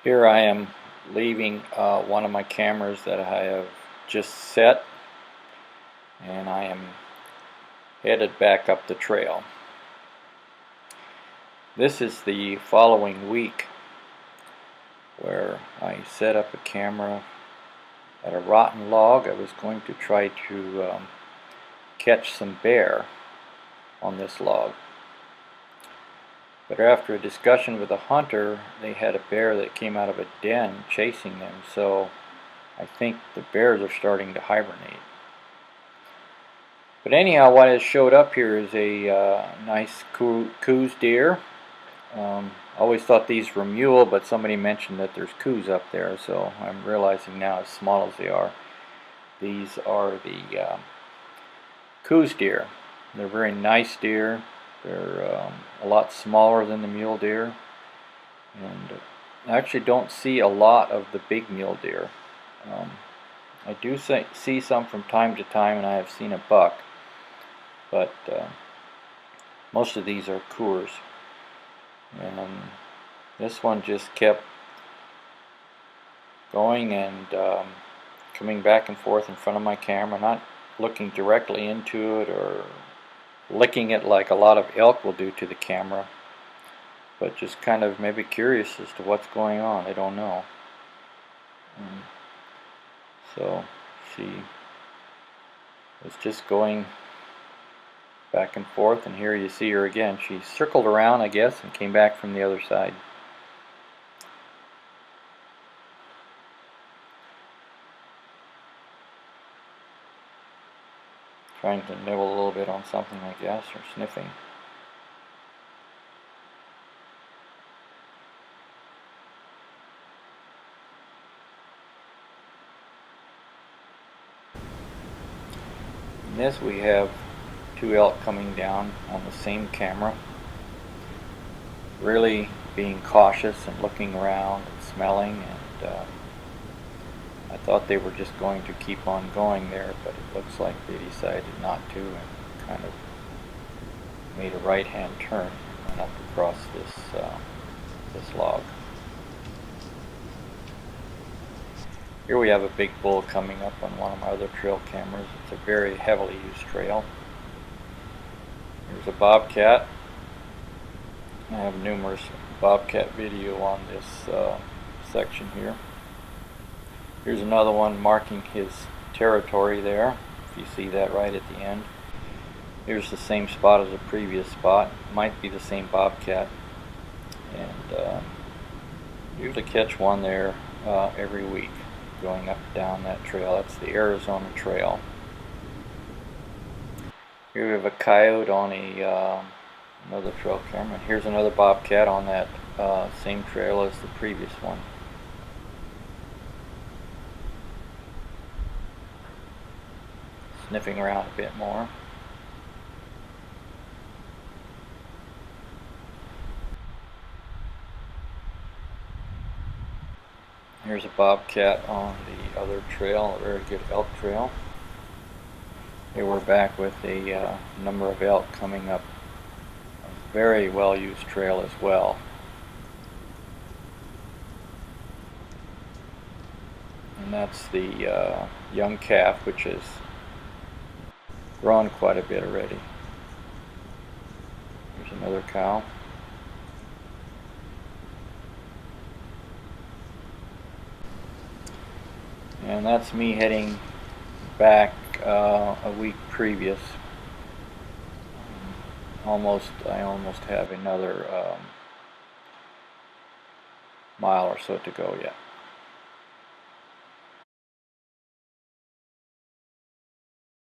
Here I am leaving one of my cameras that I have just set, and I am headed back up the trail. This is the following week where I set up a camera at a rotten log. I was going to try to catch some bear on this log. But after a discussion with a hunter, they had a bear that came out of a den chasing them, so I think the bears are starting to hibernate. But anyhow, what has showed up here is a nice Coues deer. Always thought these were mule, but somebody mentioned that there's Coues up there, so I'm realizing now, as small as they are, these are the Coues deer. They're very nice deer. They're a lot smaller than the mule deer, and I actually don't see a lot of the big mule deer. I do see some from time to time, and I have seen a buck, but most of these are Coues. And this one just kept going and coming back and forth in front of my camera, not looking directly into it or licking it like a lot of elk will do to the camera, but just kind of maybe curious as to what's going on. I don't know. So she was just going back and forth, and here you see her again. She circled around, I guess, and came back from the other side. Trying to nibble a little bit on something, I guess, or sniffing. In this we have two elk coming down on the same camera, really being cautious and looking around and smelling, and I thought they were just going to keep on going there, but it looks like they decided not to and kind of made a right-hand turn and went up across this log. Here we have a big bull coming up on one of my other trail cameras. It's a very heavily used trail. Here's a bobcat. I have numerous bobcat video on this section here. Here's another one marking his territory there, if you see that right at the end. Here's the same spot as the previous spot. Might be the same bobcat. And usually catch one there every week going up and down that trail. That's the Arizona Trail. Here we have a coyote on another trail camera. Here's another bobcat on that same trail as the previous one. Sniffing around a bit more. Here's a bobcat on the other trail, a very good elk trail. Here we're back with a number of elk coming up a very well used trail as well. And that's the young calf, which has grown quite a bit already. There's another cow. And that's me heading back a week previous. I almost have another mile or so to go yet.